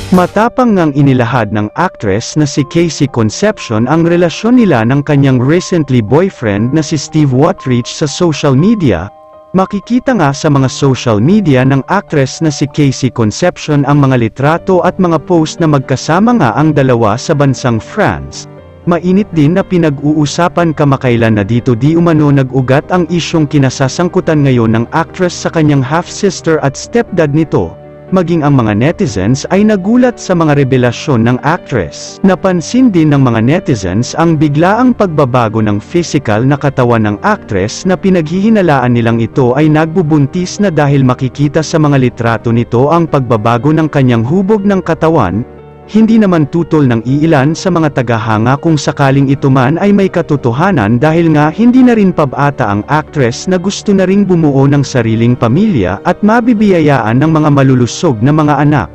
Matapang ngang inilahad ng actress na si Casey Concepcion ang relasyon nila ng kanyang recently boyfriend na si Steve Watrich sa social media. Makikita nga sa mga social media ng actress na si Casey Concepcion ang mga litrato at mga post na magkasama nga ang dalawa sa bansang France. Mainit din na pinag-uusapan kamakailan na dito di umano nag-ugat ang isyong kinasasangkutan ngayon ng actress sa kanyang half-sister at stepdad nito. Maging ang mga netizens ay nagulat sa mga revelasyon ng actress. Napansin din ng mga netizens ang biglaang pagbabago ng physical na katawan ng actress na pinaghihinalaan nilang ito ay nagbubuntis na dahil makikita sa mga litrato nito ang pagbabago ng kanyang hubog ng katawan. Hindi naman tutol ng iilan sa mga tagahanga kung sakaling ito man ay may katotohanan dahil nga hindi na rin pabata ang actress na gusto na ring bumuo ng sariling pamilya at mabibiyayaan ng mga malulusog na mga anak.